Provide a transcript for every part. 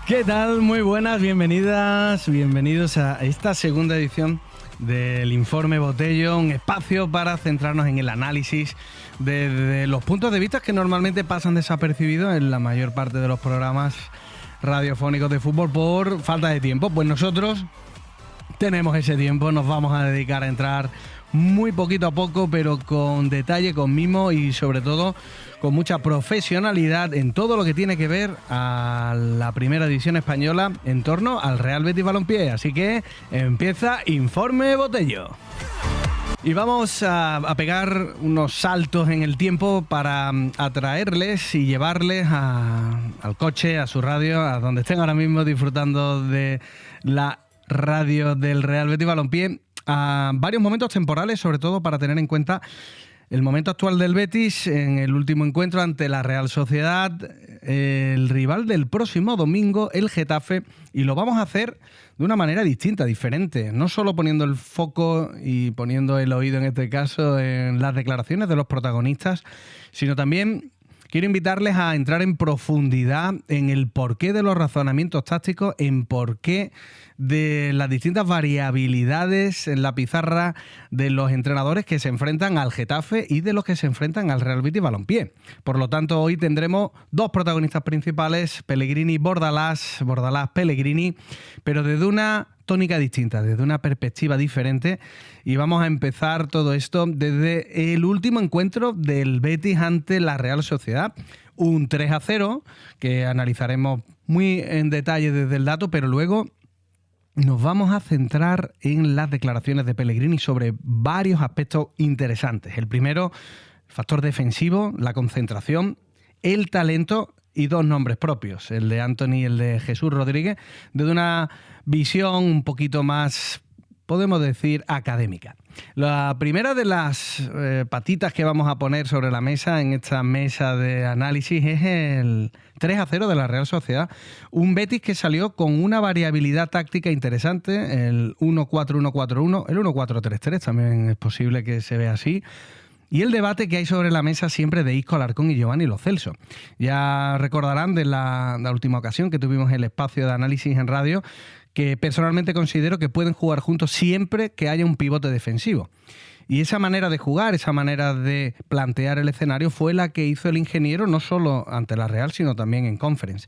¿Qué tal? Muy buenas, bienvenidas, bienvenidos a esta segunda edición del Informe Botello, un espacio para centrarnos en el análisis de los puntos de vista que normalmente pasan desapercibidos en la mayor parte de los programas radiofónicos de fútbol por falta de tiempo. Pues nosotros tenemos ese tiempo, nos vamos a dedicar a entrar muy poquito a poco, pero con detalle, con mimo y sobre todo con mucha profesionalidad en todo lo que tiene que ver a la primera división española en torno al Real Betis Balompié. Así que empieza Informe Botello. Y vamos a pegar unos saltos en el tiempo para atraerles y llevarles al coche, a su radio, a donde estén ahora mismo disfrutando de la radio del Real Betis Balompié, a varios momentos temporales, sobre todo para tener en cuenta el momento actual del Betis en el último encuentro ante la Real Sociedad, el rival del próximo domingo, el Getafe, y lo vamos a hacer de una manera distinta, diferente, no solo poniendo el foco y poniendo el oído en este caso en las declaraciones de los protagonistas, sino también quiero invitarles a entrar en profundidad en el porqué de los razonamientos tácticos, en porqué de las distintas variabilidades en la pizarra de los entrenadores que se enfrentan al Getafe y de los que se enfrentan al Real Betis Balompié. Por lo tanto, hoy tendremos dos protagonistas principales, Pellegrini-Bordalás, Bordalás-Pellegrini, pero desde una tónica distinta, desde una perspectiva diferente, y vamos a empezar todo esto desde el último encuentro del Betis ante la Real Sociedad, un 3-0 que analizaremos muy en detalle desde el dato, pero luego nos vamos a centrar en las declaraciones de Pellegrini sobre varios aspectos interesantes. El primero, el factor defensivo, la concentración, el talento y dos nombres propios, el de Anthony y el de Jesús Rodríguez, desde una visión un poquito más, podemos decir, académica. La primera de las patitas que vamos a poner sobre la mesa en esta mesa de análisis es el 3-0 de la Real Sociedad. Un Betis que salió con una variabilidad táctica interesante, el 1-4-1-4-1, el 1-4-3-3, también es posible que se vea así. Y el debate que hay sobre la mesa siempre de Isco, Alarcón y Giovanni Lo Celso. Ya recordarán de la última ocasión que tuvimos el espacio de análisis en radio, que personalmente considero que pueden jugar juntos siempre que haya un pivote defensivo. Y esa manera de jugar, esa manera de plantear el escenario fue la que hizo el ingeniero no solo ante la Real, sino también en Conference.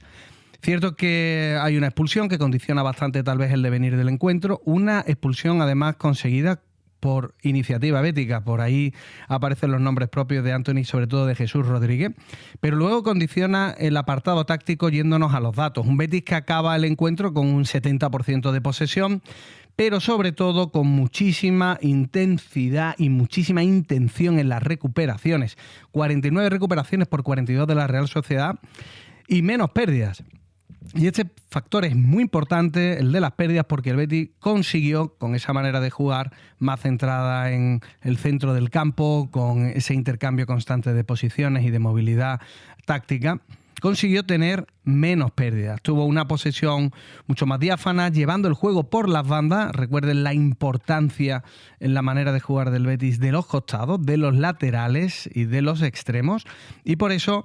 Cierto que hay una expulsión que condiciona bastante tal vez el devenir del encuentro, una expulsión además conseguida por iniciativa bética, por ahí aparecen los nombres propios de Anthony y sobre todo de Jesús Rodríguez, pero luego condiciona el apartado táctico yéndonos a los datos. Un Betis que acaba el encuentro con un 70% de posesión, pero sobre todo con muchísima intensidad y muchísima intención en las recuperaciones. 49 recuperaciones por 42 de la Real Sociedad y menos pérdidas. Y este factor es muy importante, el de las pérdidas, porque el Betis consiguió, con esa manera de jugar más centrada en el centro del campo, con ese intercambio constante de posiciones y de movilidad táctica, consiguió tener menos pérdidas. Tuvo una posesión mucho más diáfana, llevando el juego por las bandas. Recuerden la importancia en la manera de jugar del Betis de los costados, de los laterales y de los extremos. Y por eso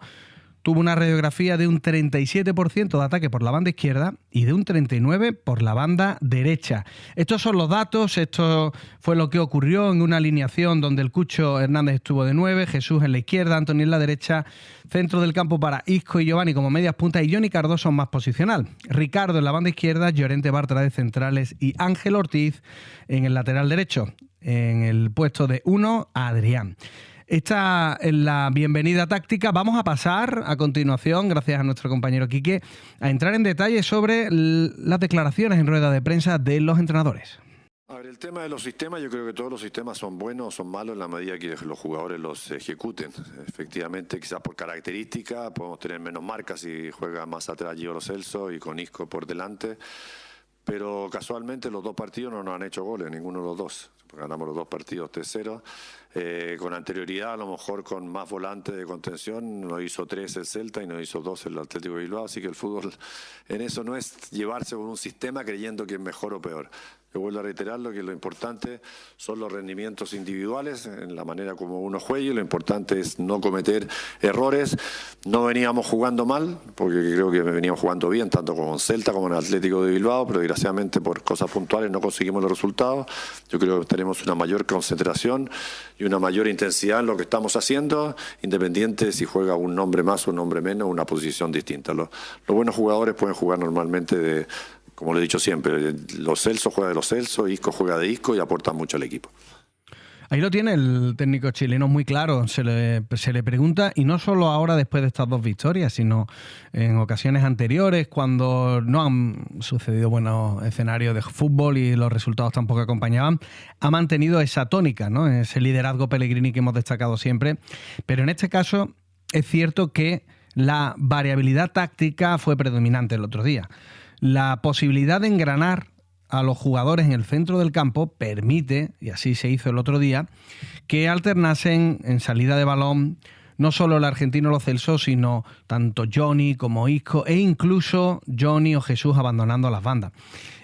tuvo una radiografía de un 37% de ataque por la banda izquierda y de un 39% por la banda derecha. Estos son los datos, esto fue lo que ocurrió en una alineación donde el Cucho Hernández estuvo de 9, Jesús en la izquierda, Antonio en la derecha, centro del campo para Isco y Giovanni como medias puntas y Johnny Cardoso más posicional. Ricardo en la banda izquierda, Llorente Bartra de centrales y Ángel Ortiz en el lateral derecho. En el puesto de 1, Adrián. Esta es la bienvenida táctica. Vamos a pasar a continuación, gracias a nuestro compañero Quique, a entrar en detalle sobre las declaraciones en rueda de prensa de los entrenadores. A ver, el tema de los sistemas, yo creo que todos los sistemas son buenos o son malos en la medida que los jugadores los ejecuten. Efectivamente, quizás por característica, podemos tener menos marcas si juega más atrás Gio Lo Celso y con Isco por delante. Pero casualmente los dos partidos no nos han hecho goles, ninguno de los dos. Ganamos los dos partidos 3-0. Con anterioridad, a lo mejor con más volantes de contención, nos hizo 3 el Celta y nos hizo 2 el Atlético de Bilbao. Así que el fútbol en eso no es llevarse con un sistema creyendo que es mejor o peor. Yo vuelvo a reiterarlo, que lo importante son los rendimientos individuales, en la manera como uno juegue. Lo importante es no cometer errores. No veníamos jugando mal, porque creo que veníamos jugando bien, tanto con Celta como en el Atlético de Bilbao, pero desgraciadamente por cosas puntuales no conseguimos los resultados. Yo creo que tenemos una mayor concentración y una mayor intensidad en lo que estamos haciendo, independiente si juega un nombre más o un nombre menos, una posición distinta. Los buenos jugadores pueden jugar normalmente como lo he dicho siempre, Los Celso juega de Los Celso, Isco juega de Isco y aporta mucho al equipo. Ahí lo tiene el técnico chileno muy claro, se le pregunta, y no solo ahora después de estas dos victorias, sino en ocasiones anteriores, cuando no han sucedido buenos escenarios de fútbol y los resultados tampoco acompañaban, ha mantenido esa tónica, ¿no? Ese liderazgo Pellegrini que hemos destacado siempre, pero en este caso es cierto que la variabilidad táctica fue predominante el otro día. La posibilidad de engranar a los jugadores en el centro del campo permite, y así se hizo el otro día, que alternasen en salida de balón no solo el argentino Lo Celso, sino tanto Johnny como Isco e incluso Johnny o Jesús abandonando las bandas.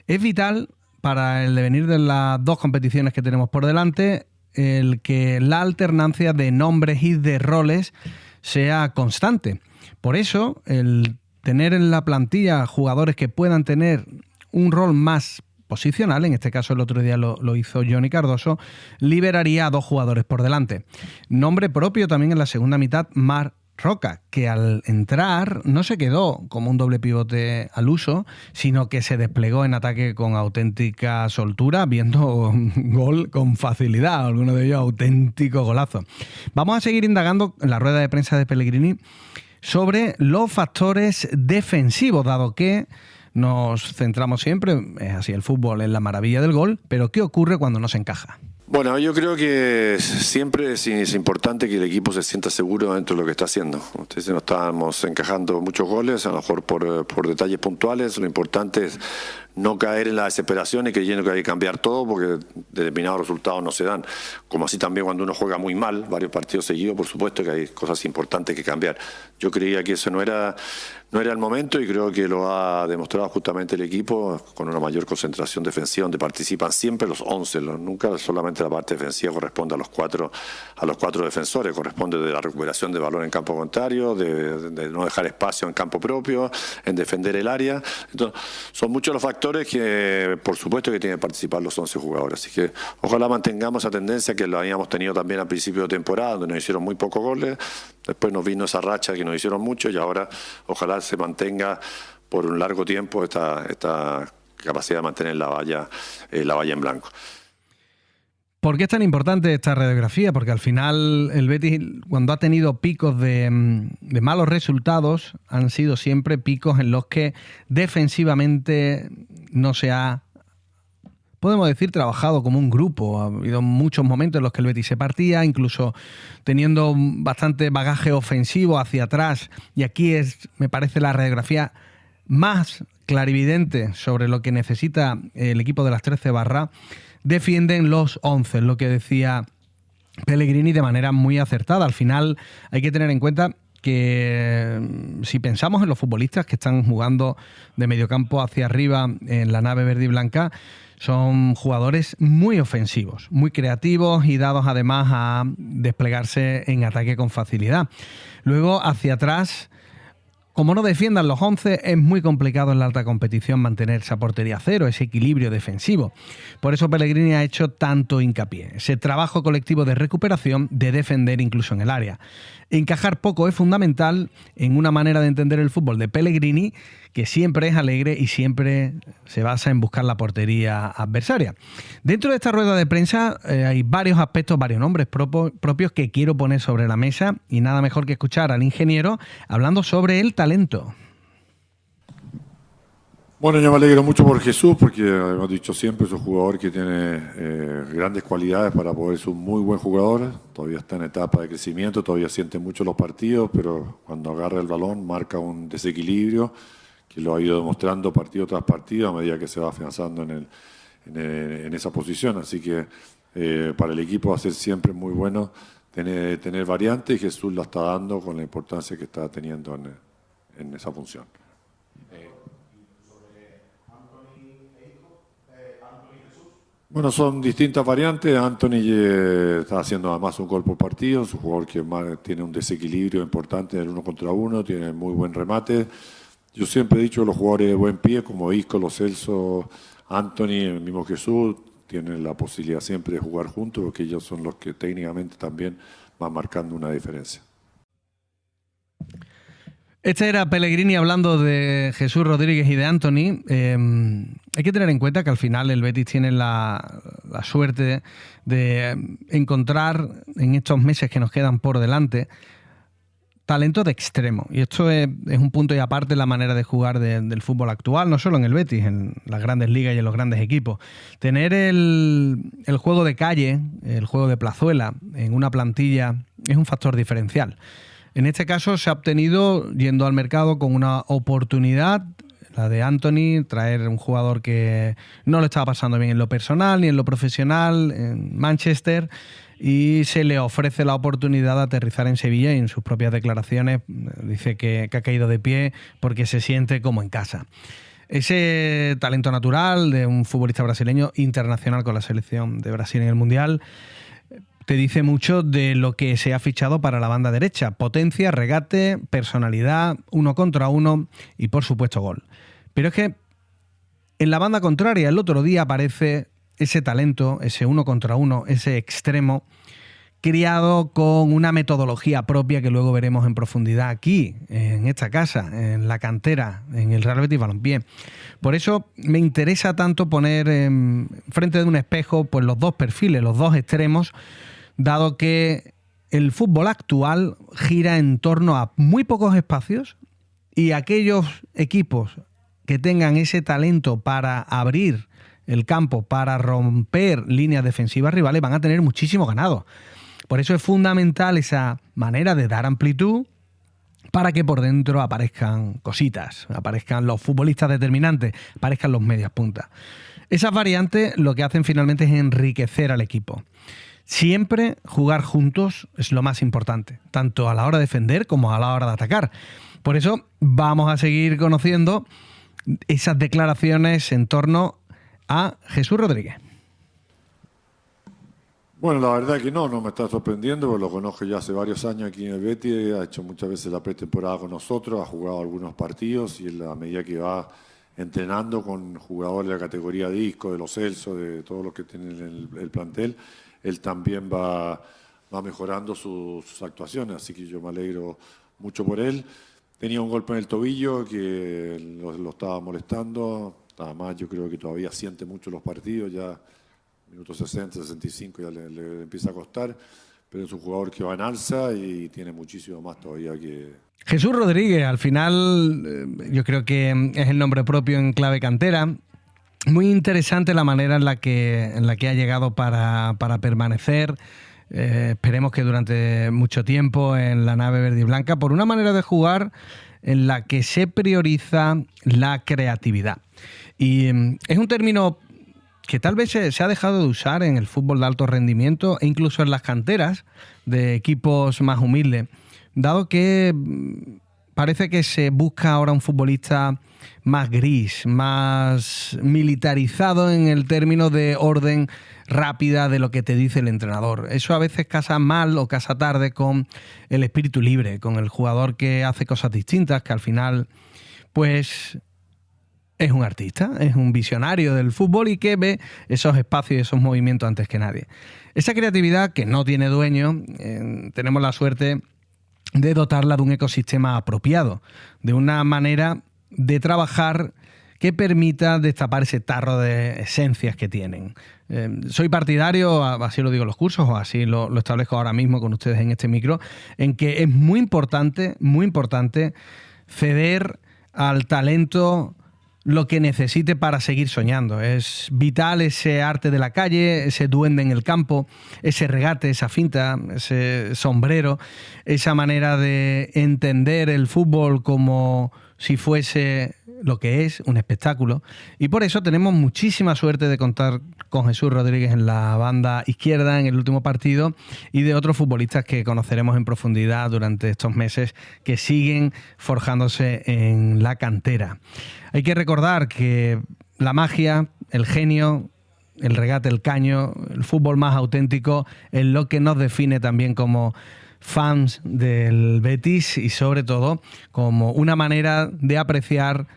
Es vital para el devenir de las dos competiciones que tenemos por delante el que la alternancia de nombres y de roles sea constante. Por eso, el tener en la plantilla jugadores que puedan tener un rol más posicional, en este caso el otro día lo hizo Johnny Cardoso, liberaría a dos jugadores por delante. Nombre propio también en la segunda mitad, Marc Roca, que al entrar no se quedó como un doble pivote al uso, sino que se desplegó en ataque con auténtica soltura, viendo gol con facilidad, alguno de ellos auténtico golazo. Vamos a seguir indagando en la rueda de prensa de Pellegrini sobre los factores defensivos, dado que nos centramos siempre, es así el fútbol, en la maravilla del gol, pero ¿qué ocurre cuando no se encaja? Bueno, yo creo que siempre es importante que el equipo se sienta seguro dentro de lo que está haciendo. Ustedes no estábamos encajando muchos goles, a lo mejor por detalles puntuales. Lo importante es no caer en la desesperación y creyendo que hay que cambiar todo porque determinados resultados no se dan. Como así también cuando uno juega muy mal, varios partidos seguidos, por supuesto que hay cosas importantes que cambiar. Yo creía que eso no era el momento y creo que lo ha demostrado justamente el equipo con una mayor concentración defensiva, donde participan siempre los 11, nunca solamente la parte defensiva corresponde a los cuatro defensores, corresponde de la recuperación de balón en campo contrario, de no dejar espacio en campo propio, en defender el área. Entonces, son muchos los factores que por supuesto que tienen que participar los 11 jugadores, así que ojalá mantengamos esa tendencia que lo habíamos tenido también al principio de temporada, donde nos hicieron muy pocos goles, después nos vino esa racha que nos hicieron mucho y ahora ojalá se mantenga por un largo tiempo esta capacidad de mantener la valla en blanco. ¿Por qué es tan importante esta radiografía? Porque al final el Betis, cuando ha tenido picos de malos resultados, han sido siempre picos en los que defensivamente no se ha, podemos decir, trabajado como un grupo. Ha habido muchos momentos en los que el Betis se partía, incluso teniendo bastante bagaje ofensivo hacia atrás. Y aquí es, me parece, la radiografía más clarividente sobre lo que necesita el equipo de las 13 barras. Defienden los 11, lo que decía Pellegrini de manera muy acertada. Al final hay que tener en cuenta que si pensamos en los futbolistas que están jugando de mediocampo hacia arriba en la nave verde y blanca, son jugadores muy ofensivos, muy creativos y dados además a desplegarse en ataque con facilidad. Luego, hacia atrás, como no defiendan los 11, es muy complicado en la alta competición mantener esa portería cero, ese equilibrio defensivo. Por eso Pellegrini ha hecho tanto hincapié, ese trabajo colectivo de recuperación, de defender incluso en el área. Encajar poco es fundamental en una manera de entender el fútbol de Pellegrini, que siempre es alegre y siempre se basa en buscar la portería adversaria. Dentro de esta rueda de prensa hay varios aspectos, varios nombres propios que quiero poner sobre la mesa y nada mejor que escuchar al ingeniero hablando sobre el talento. Bueno, yo me alegro mucho por Jesús porque hemos dicho siempre, es un jugador que tiene grandes cualidades para poder ser un muy buen jugador. Todavía está en etapa de crecimiento, todavía siente mucho los partidos, pero cuando agarra el balón marca un desequilibrio que lo ha ido demostrando partido tras partido a medida que se va afianzando en esa posición. Así que para el equipo va a ser siempre muy bueno tener variantes y Jesús la está dando con la importancia que está teniendo en esa función. Bueno, son distintas variantes. Anthony está haciendo además un gol por partido, es un jugador que tiene un desequilibrio importante en el 1 contra 1, tiene muy buen remate. Yo siempre he dicho que los jugadores de buen pie, como Isco, Lo Celso, Anthony, el mismo Jesús, tienen la posibilidad siempre de jugar juntos, porque ellos son los que técnicamente también van marcando una diferencia. Este era Pellegrini hablando de Jesús Rodríguez y de Anthony. Hay que tener en cuenta que al final el Betis tiene la suerte de encontrar en estos meses que nos quedan por delante talento de extremo. Y esto es un punto y aparte la manera de jugar del fútbol actual, no solo en el Betis, en las grandes ligas y en los grandes equipos. Tener el juego de calle, el juego de plazuela en una plantilla es un factor diferencial. En este caso se ha obtenido yendo al mercado con una oportunidad, la de Anthony, traer un jugador que no le estaba pasando bien en lo personal ni en lo profesional en Manchester, y se le ofrece la oportunidad de aterrizar en Sevilla, y en sus propias declaraciones dice que ha caído de pie porque se siente como en casa. Ese talento natural de un futbolista brasileño internacional con la selección de Brasil en el Mundial te dice mucho de lo que se ha fichado para la banda derecha: potencia, regate, personalidad, 1 contra 1 y por supuesto gol. Pero es que en la banda contraria el otro día aparece ese talento, ese 1 contra 1, ese extremo, criado con una metodología propia que luego veremos en profundidad aquí, en esta casa, en la cantera, en el Real Betis Balompié. Por eso me interesa tanto poner frente de un espejo pues los dos perfiles, los dos extremos, dado que el fútbol actual gira en torno a muy pocos espacios, y aquellos equipos que tengan ese talento para abrir el campo, para romper líneas defensivas rivales, van a tener muchísimo ganado. Por eso es fundamental esa manera de dar amplitud para que por dentro aparezcan cositas, aparezcan los futbolistas determinantes, aparezcan los medias puntas. Esas variantes lo que hacen finalmente es enriquecer al equipo. Siempre jugar juntos es lo más importante, tanto a la hora de defender como a la hora de atacar. Por eso vamos a seguir conociendo esas declaraciones en torno a Jesús Rodríguez. Bueno, la verdad que no me está sorprendiendo, porque lo conozco ya hace varios años aquí en el Betis, ha hecho muchas veces la pretemporada con nosotros, ha jugado algunos partidos, y a medida que va entrenando con jugadores de la categoría de Isco, de Lo Celso, de todos los que tienen el plantel, él también va mejorando sus actuaciones, así que yo me alegro mucho por él. Tenía un golpe en el tobillo que lo estaba molestando, además yo creo que todavía siente mucho los partidos, ya minutos 60, 65 ya le empieza a costar, pero es un jugador que va en alza y tiene muchísimo más todavía que... Jesús Rodríguez, al final yo creo que es el nombre propio en clave cantera. Muy interesante la manera en la que ha llegado para permanecer. Esperemos que durante mucho tiempo en la nave verde y blanca, por una manera de jugar en la que se prioriza la creatividad. Y es un término que tal vez se ha dejado de usar en el fútbol de alto rendimiento e incluso en las canteras de equipos más humildes, dado que parece que se busca ahora un futbolista más gris, más militarizado en el término de orden rápida de lo que te dice el entrenador. Eso a veces casa mal o casa tarde con el espíritu libre, con el jugador que hace cosas distintas, que al final pues es un artista, es un visionario del fútbol y que ve esos espacios y esos movimientos antes que nadie. Esa creatividad que no tiene dueño, tenemos la suerte de dotarla de un ecosistema apropiado, de una manera de trabajar que permita destapar ese tarro de esencias que tienen. Soy partidario, así lo digo en los cursos, o así lo establezco ahora mismo con ustedes en este micro, en que es muy importante ceder al talento lo que necesite para seguir soñando. Es vital ese arte de la calle, ese duende en el campo, ese regate, esa finta, ese sombrero, esa manera de entender el fútbol como si fuese lo que es, un espectáculo. Y por eso tenemos muchísima suerte de contar con Jesús Rodríguez en la banda izquierda en el último partido, y de otros futbolistas que conoceremos en profundidad durante estos meses, que siguen forjándose en la cantera. Hay que recordar que la magia, el genio, el regate, el caño, el fútbol más auténtico, es lo que nos define también como fans del Betis y sobre todo como una manera de apreciar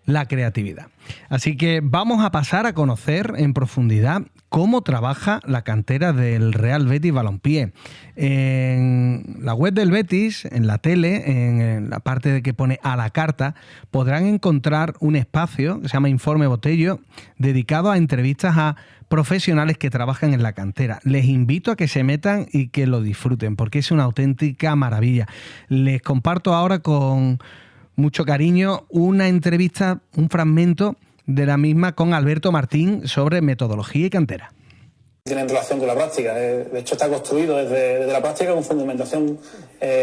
la creatividad. Así que vamos a pasar a conocer en profundidad cómo trabaja la cantera del Real Betis Balompié. En la web del Betis, en la tele, en la parte de que pone a la carta, podrán encontrar un espacio que se llama Informe Botello, dedicado a entrevistas a profesionales que trabajan en la cantera. Les invito a que se metan y que lo disfruten, porque es una auténtica maravilla. Les comparto ahora con mucho cariño una entrevista, un fragmento de la misma con Alberto Martín sobre metodología y cantera. Tienen relación con la práctica. De hecho, está construido desde la práctica con fundamentación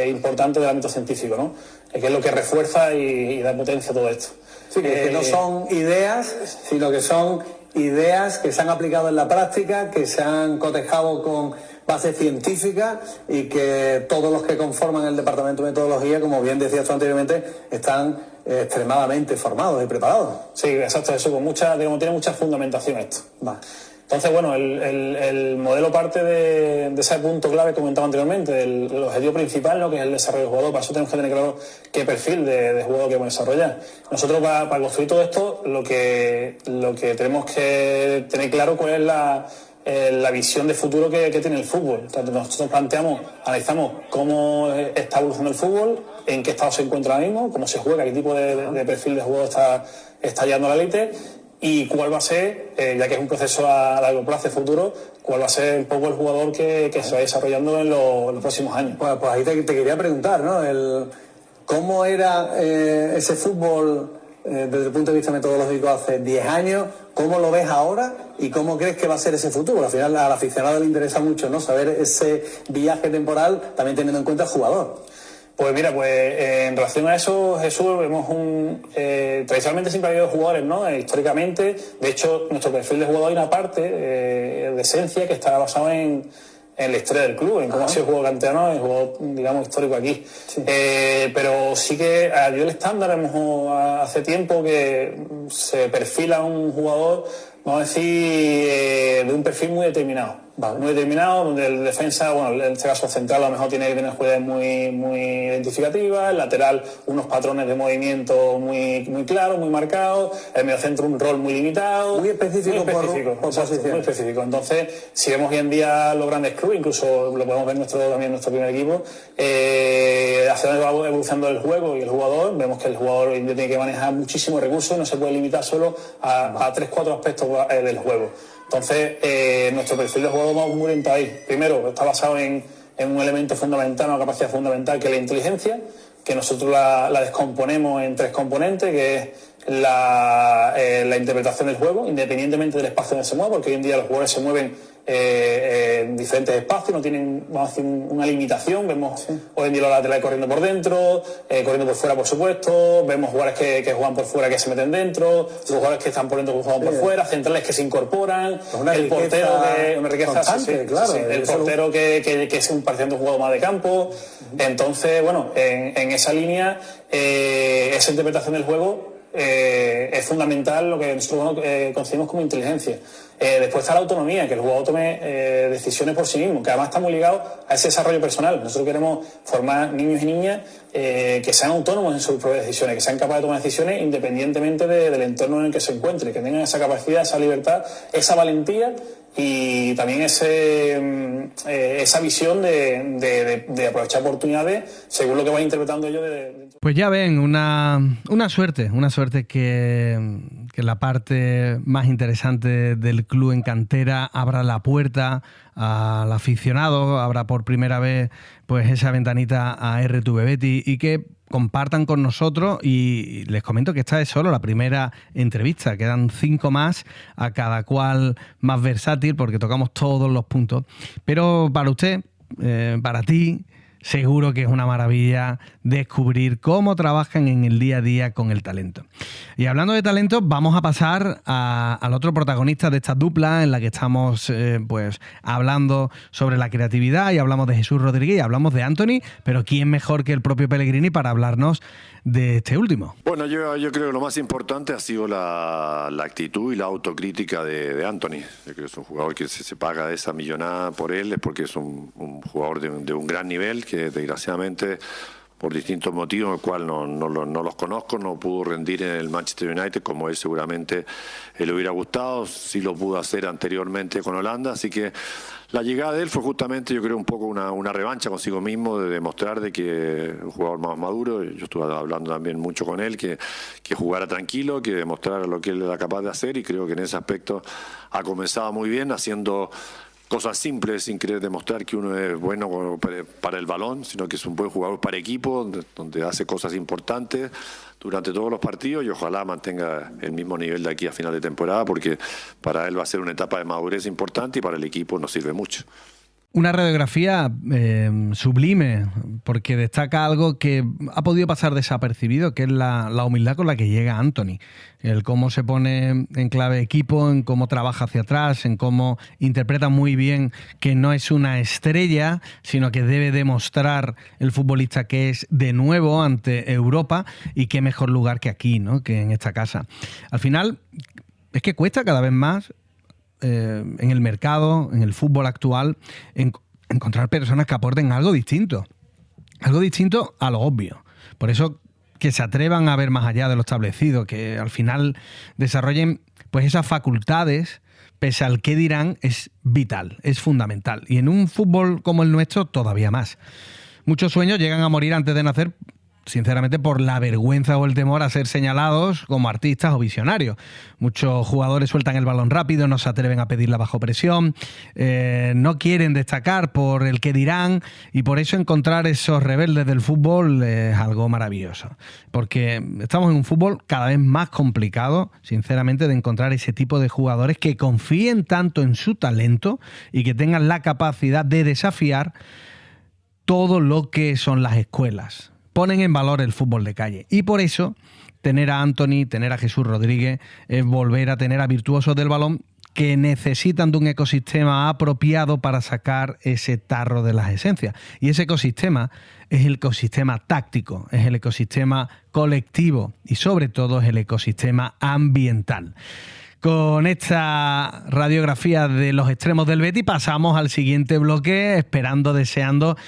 importante del ámbito científico, ¿no? Que es lo que refuerza y da potencia a todo esto. Sí, que no son ideas, sino que son ideas que se han aplicado en la práctica, que se han cotejado con base científica y que todos los que conforman el departamento de metodología, como bien decías tú anteriormente, están extremadamente formados y preparados. Sí, exacto, eso con tiene mucha fundamentación esto. Va. Entonces, bueno, el modelo parte de ese punto clave que comentaba anteriormente, el objetivo principal, ¿no?, que es el desarrollo del jugador. Para eso tenemos que tener claro qué perfil de jugador queremos desarrollar. Nosotros, para construir todo esto, lo que tenemos que tener claro cuál es la visión de futuro que tiene el fútbol. Entonces, nosotros analizamos cómo está evolucionando el fútbol, en qué estado se encuentra ahora mismo, cómo se juega, qué tipo de perfil de jugador está llegando a la élite, y cuál va a ser, ya que es un proceso a largo plazo, futuro, cuál va a ser un poco el jugador que se va desarrollando en los próximos años. Pues ahí te quería preguntar, ¿no? ¿Cómo era ese fútbol desde el punto de vista metodológico hace 10 años? ¿Cómo lo ves ahora? ¿Y cómo crees que va a ser ese futuro? Al final al aficionado le interesa mucho, ¿no?, saber ese viaje temporal, también teniendo en cuenta el jugador. Pues mira, en relación a eso, Jesús, vemos tradicionalmente siempre ha habido jugadores, ¿no? Históricamente, de hecho, nuestro perfil de jugador hay una parte de esencia que está basada en la historia del club, en cómo ha sido el juego canterano, el juego, digamos, histórico aquí. Sí. Pero sí que a nivel estándar, hace tiempo que se perfila un jugador, vamos a decir, de un perfil muy determinado. Vale. Muy determinado, donde el defensa, bueno, en este caso central, a lo mejor tiene que tener jugadas muy, muy identificativas, el lateral unos patrones de movimiento muy, muy claros, muy marcados, el mediocentro un rol muy limitado. Muy específico, por posición. Muy específico. Entonces, si vemos hoy en día los grandes clubes, incluso lo podemos ver también en nuestro primer equipo, hacia dónde va evolucionando el juego y el jugador, vemos que el jugador hoy en día tiene que manejar muchísimos recursos, no se puede limitar solo a 3-4 aspectos del juego. Entonces, nuestro perfil de jugador va muy orientado ahí. Primero, está basado en un elemento fundamental, una capacidad fundamental, que es la inteligencia, que nosotros la descomponemos en 3 componentes, que es la interpretación del juego, independientemente del espacio donde se mueva, porque hoy en día los jugadores se mueven en diferentes espacios, no tienen, vamos a decir, una limitación. Vemos hoy en día los laterales corriendo por dentro, corriendo por fuera, por supuesto. Vemos jugadores que juegan por fuera, que se meten dentro, jugadores que están por dentro, que juegan por fuera, centrales que se incorporan, el portero que una riqueza claro, el portero que es un pareciendo un jugador más de campo. Entonces, bueno, en esa línea, esa interpretación del juego es fundamental, lo que nosotros concebimos como inteligencia. Después está la autonomía, que el jugador tome decisiones por sí mismo, que además está muy ligado a ese desarrollo personal. Nosotros queremos formar niños y niñas que sean autónomos en sus propias decisiones, que sean capaces de tomar decisiones independientemente del entorno en el que se encuentre, que tengan esa capacidad, esa libertad, esa valentía y también esa visión de aprovechar oportunidades según lo que van interpretando ellos. Pues ya ven, una suerte que la parte más interesante del club en cantera abra la puerta al aficionado, abra por primera vez pues esa ventanita a RTV Betis y que compartan con nosotros. Y les comento que esta es solo la primera entrevista, quedan 5 más, a cada cual más versátil porque tocamos todos los puntos. Pero para usted, para ti, seguro que es una maravilla descubrir cómo trabajan en el día a día con el talento. Y hablando de talento, vamos a pasar al otro protagonista de esta dupla en la que estamos pues hablando sobre la creatividad, y hablamos de Jesús Rodríguez y hablamos de Antony, pero ¿quién mejor que el propio Pellegrini para hablarnos de este último? Bueno, yo creo que lo más importante ha sido la actitud y la autocrítica de Antony. Yo creo que es un jugador que se paga esa millonada por él, es porque es un jugador de un gran nivel, que desgraciadamente por distintos motivos, el cual no los conozco, no pudo rendir en el Manchester United como él seguramente le hubiera gustado, sí lo pudo hacer anteriormente con Holanda, así que la llegada de él fue justamente, yo creo, un poco una revancha consigo mismo, de demostrar de que es un jugador más maduro. Yo estuve hablando también mucho con él, que jugara tranquilo, que demostrara lo que él era capaz de hacer, y creo que en ese aspecto ha comenzado muy bien, haciendo cosas simples, sin querer demostrar que uno es bueno para el balón, sino que es un buen jugador para equipo, donde hace cosas importantes durante todos los partidos, y ojalá mantenga el mismo nivel de aquí a final de temporada, porque para él va a ser una etapa de madurez importante y para el equipo nos sirve mucho. Una radiografía sublime, porque destaca algo que ha podido pasar desapercibido, que es la humildad con la que llega Antony. El cómo se pone en clave equipo, en cómo trabaja hacia atrás, en cómo interpreta muy bien que no es una estrella, sino que debe demostrar el futbolista que es de nuevo ante Europa, y qué mejor lugar que aquí, ¿no?, que en esta casa. Al final, es que cuesta cada vez más en el mercado, en el fútbol actual, encontrar personas que aporten algo distinto a lo obvio. Por eso, que se atrevan a ver más allá de lo establecido, que al final desarrollen pues esas facultades, pese al qué dirán, es vital, es fundamental. Y en un fútbol como el nuestro, todavía más. Muchos sueños llegan a morir antes de nacer, sinceramente, por la vergüenza o el temor a ser señalados como artistas o visionarios. Muchos jugadores sueltan el balón rápido, no se atreven a pedirla bajo presión, no quieren destacar por el que dirán, y por eso encontrar esos rebeldes del fútbol es algo maravilloso. Porque estamos en un fútbol cada vez más complicado, sinceramente, de encontrar ese tipo de jugadores que confíen tanto en su talento y que tengan la capacidad de desafiar todo lo que son las escuelas. Ponen en valor el fútbol de calle. Y por eso, tener a Antony, tener a Jesús Rodríguez, es volver a tener a virtuosos del balón que necesitan de un ecosistema apropiado para sacar ese tarro de las esencias. Y ese ecosistema es el ecosistema táctico, es el ecosistema colectivo y sobre todo es el ecosistema ambiental. Con esta radiografía de los extremos del Betis pasamos al siguiente bloque, esperando, deseando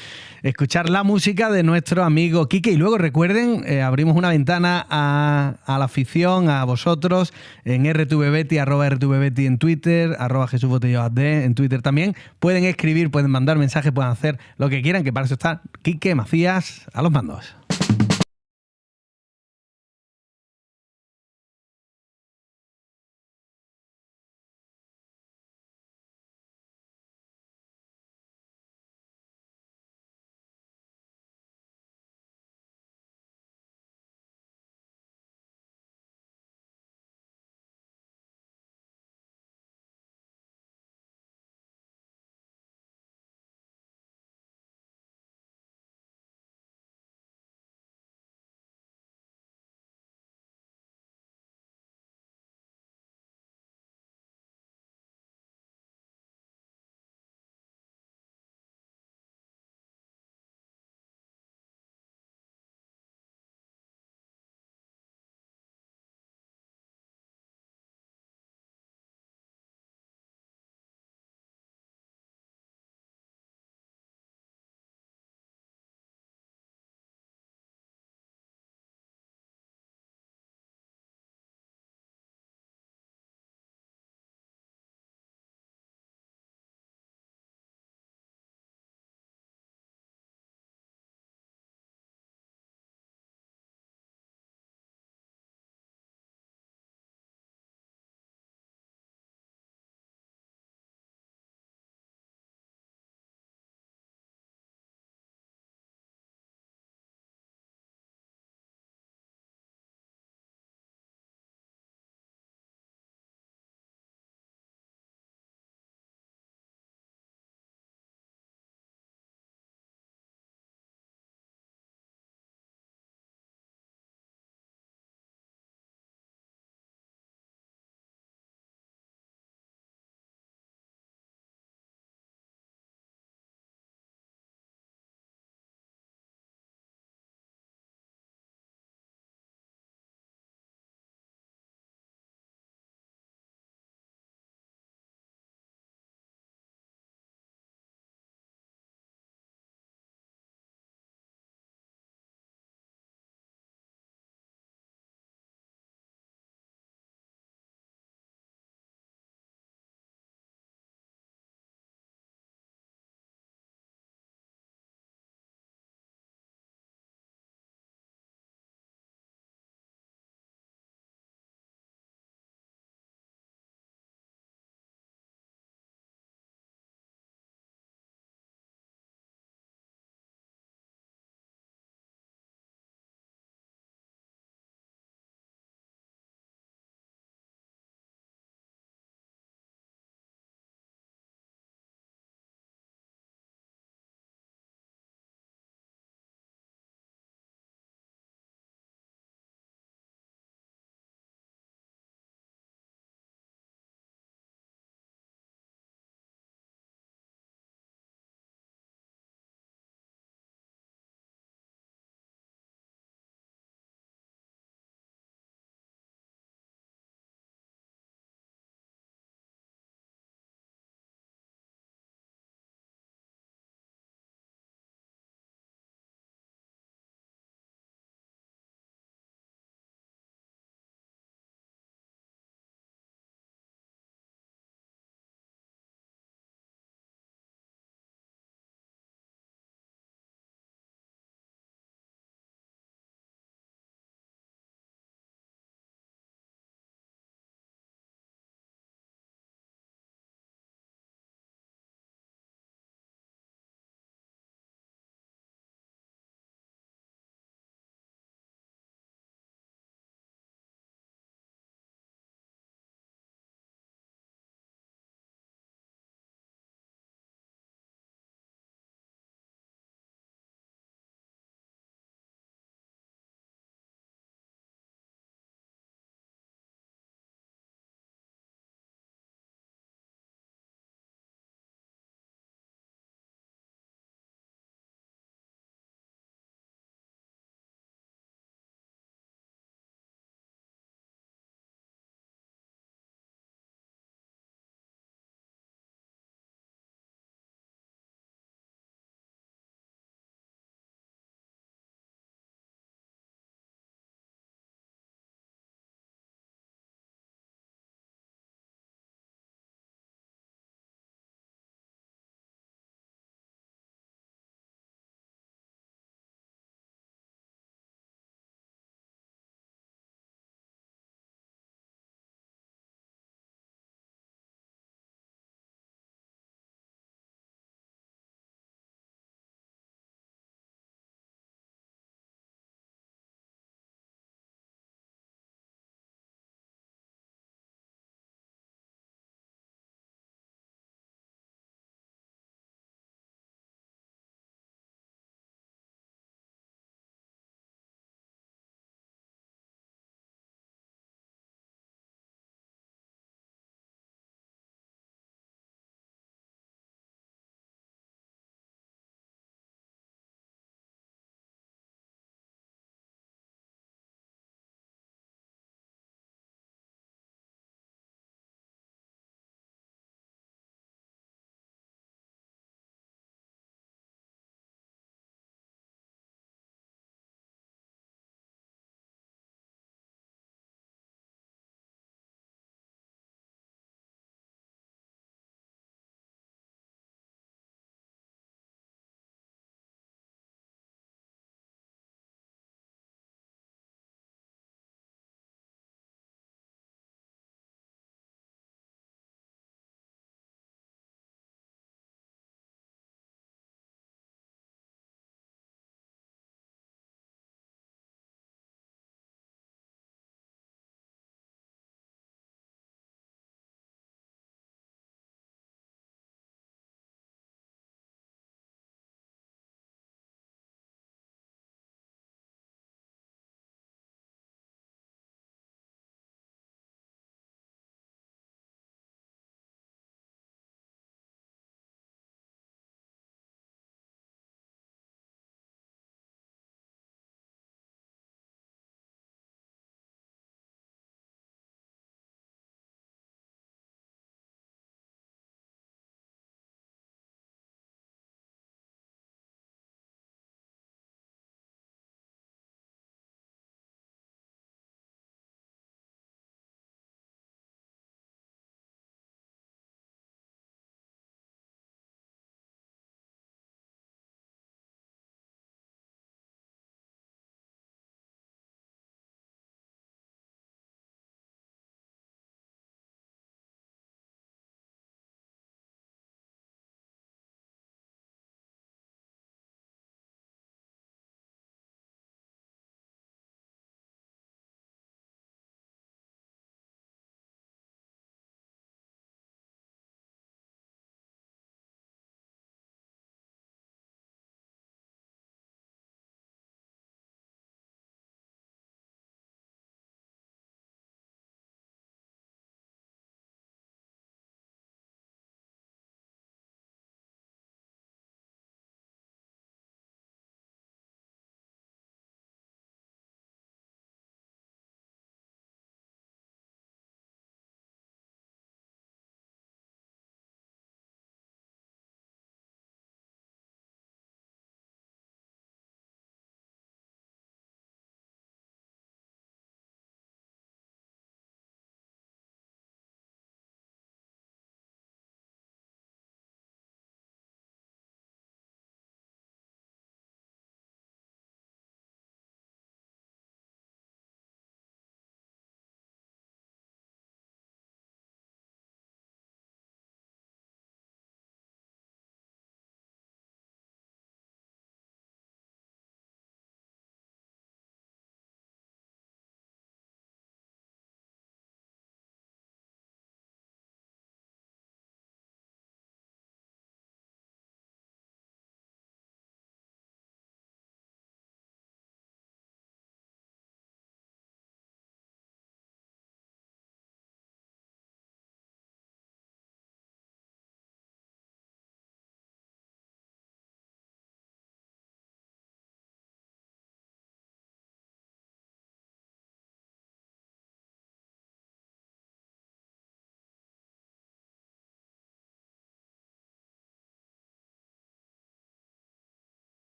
escuchar la música de nuestro amigo Quique. Y luego recuerden, abrimos una ventana a la afición, a vosotros, en @RTVBeti, @RTVBeti en Twitter, @JesúsBotellosAD en Twitter también. Pueden escribir, pueden mandar mensajes, pueden hacer lo que quieran, que para eso está Quique Macías a los mandos.